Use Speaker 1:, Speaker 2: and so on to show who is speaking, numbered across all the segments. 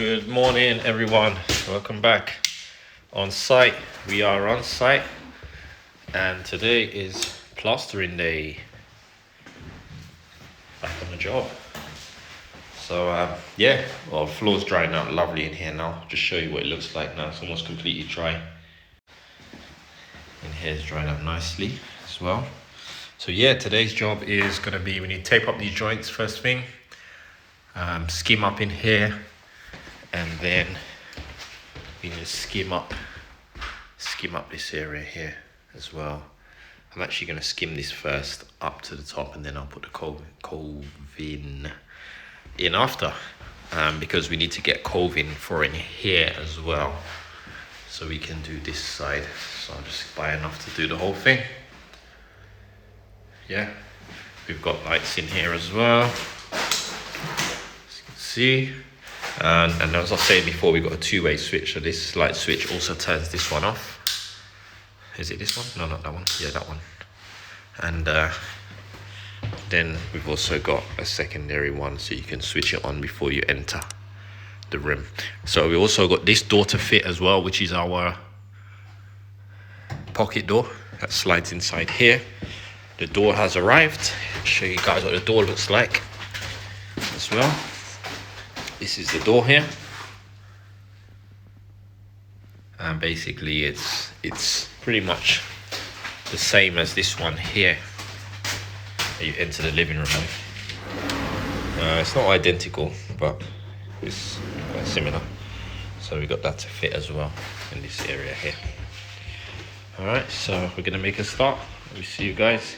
Speaker 1: Good morning, everyone. Welcome back on site. We are on site, and today is plastering day. Back on the job. So yeah, well, the floor's drying out lovely in here now. Just show you what it looks like now. It's almost completely dry. In here is drying up nicely as well. So yeah, today's job is gonna be, we need to tape up these joints first thing, skim up in here, and then we need to skim up this area here as well. I'm actually going to skim this first up to the top, and then I'll put the coving in after, because we need to get coving for in here as well, so we can do this side. So I'll just buy enough to do the whole thing. Yeah, we've got lights in here as well, as you can see. And as I was saying before, we've got a two-way switch, so this light switch also turns this one off. Is it this one? No, not that one. Yeah, that one. And then we've also got a secondary one, so you can switch it on before you enter the room. So we also got this door to fit as well, which is our pocket door that slides inside here. The door has arrived. I'll show you guys what the door looks like as well. This is the door here, and basically it's pretty much the same as this one here that you enter the living room with. It's not identical, but it's quite similar. So we got that to fit as well in this area here. All right, so we're gonna make a start. We'll see you guys.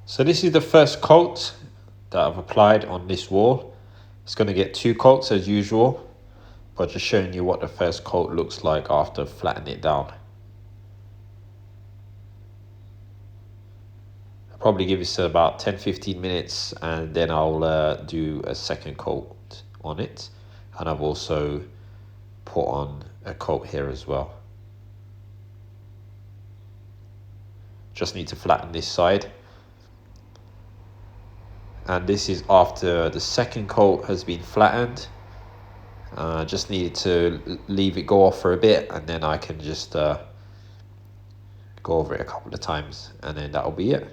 Speaker 1: So this is the first coat that I've applied on this wall. It's going to get 2 coats as usual, but just showing you what the first coat looks like after flattening it down. I'll probably give this about 10-15 minutes, and then I'll do a second coat on it. And I've also put on a coat here as well. Just need to flatten this side. And this is after the second coat has been flattened. Just needed to leave it go off for a bit, and then I can just go over it a couple of times, and then that'll be it.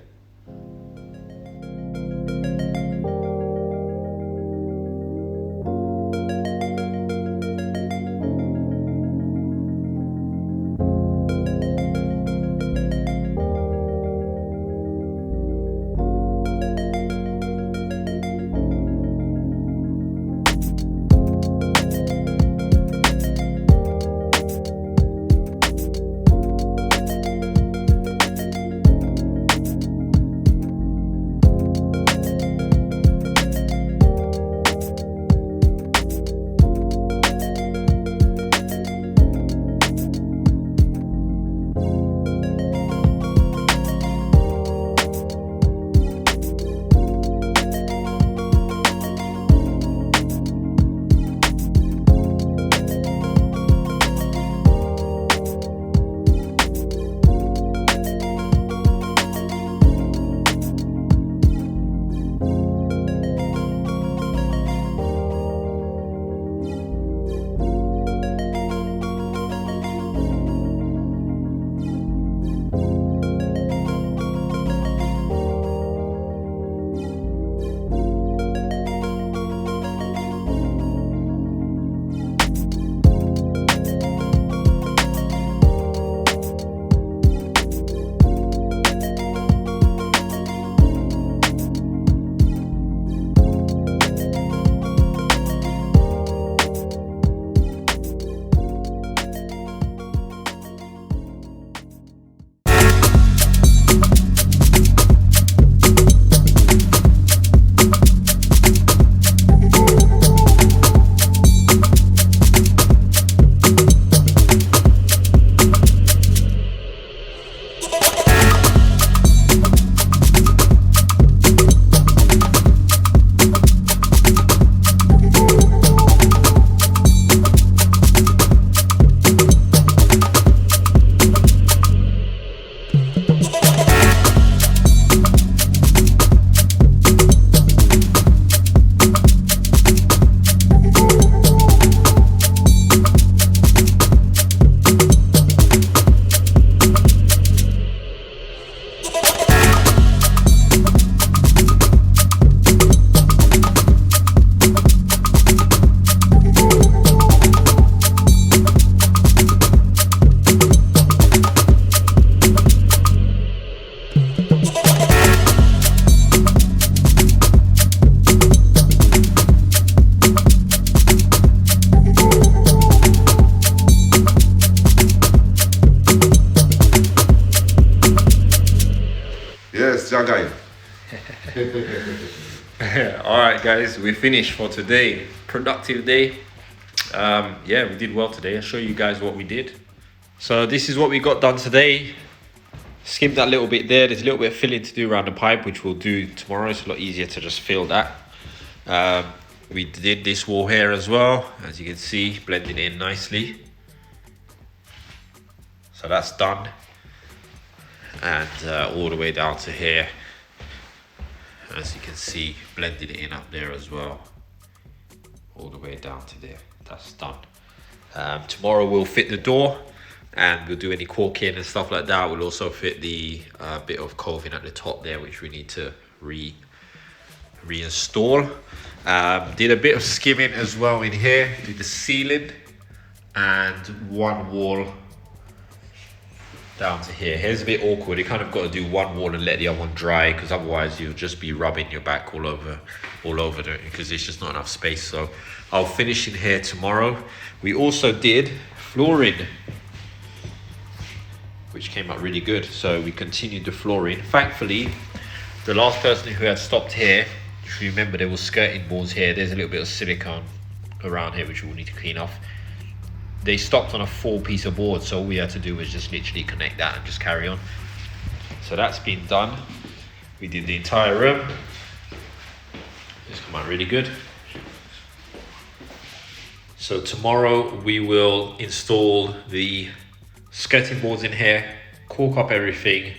Speaker 2: Yes, Jagai.
Speaker 1: All right, guys, we're finished for today. Productive day. Yeah, we did well today. I'll show you guys what we did. So this is what we got done today. Skimmed that little bit there. There's a little bit of filling to do around the pipe, which we'll do tomorrow. It's a lot easier to just fill that. We did this wall here as well, as you can see, blending in nicely. So that's done. And all the way down to here, as you can see, blending it in up there as well, all the way down to there. That's done. Tomorrow we'll fit the door, and we'll do any caulking and stuff like that. We'll also fit the bit of coving at the top there, which we need to reinstall. Did a bit of skimming as well in here. Did the ceiling and one wall down to here. Here's a bit awkward. You kind of got to do one wall and let the other one dry, because otherwise you'll just be rubbing your back all over it, because there's just not enough space. So I'll finish in here tomorrow. We also did flooring, which came out really good. So we continued the flooring. Thankfully, the last person who had stopped here if you remember, there was skirting boards here. There's a little bit of silicone around here which we'll need to clean off. They stopped on a 4-piece of board, so all we had to do was just literally connect that and just carry on. So that's been done. We did the entire room. It's come out really good. So tomorrow we will install the skirting boards in here, cork up everything,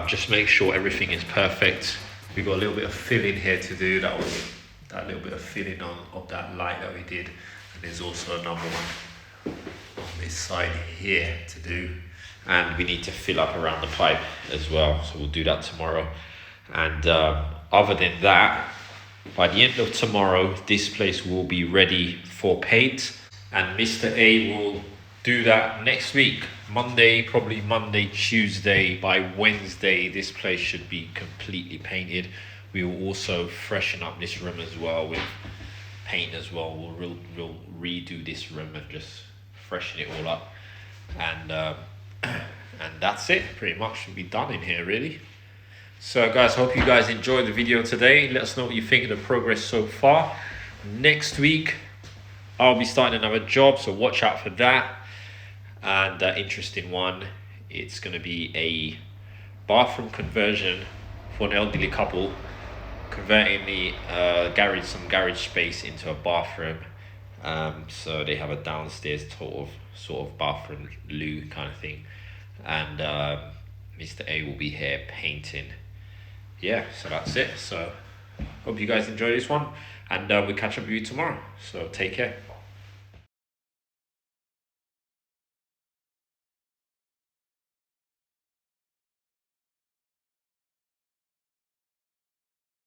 Speaker 1: just make sure everything is perfect. We've got a little bit of filling here to do. That was that little bit of filling of that light that we did. And there's also another one on this side here to do. And we need to fill up around the pipe as well. So we'll do that tomorrow. And other than that, by the end of tomorrow, this place will be ready for paint. And Mr. A will do that next week. Monday, probably Monday, Tuesday. By Wednesday, this place should be completely painted. We will also freshen up this room as well with paint as well. We'll redo this room and just freshen it all up. And that's it. Pretty much should be done in here, really. So guys, hope you guys enjoyed the video today. Let us know what you think of the progress so far. Next week, I'll be starting another job, so watch out for that. And interesting one, it's going to be a bathroom conversion for an elderly couple, converting the some garage space into a bathroom. So they have a downstairs sort of bathroom loo kind of thing, and Mr. A will be here painting. Yeah, so that's it. So hope you guys enjoy this one, and we'll catch up with you tomorrow. So take care.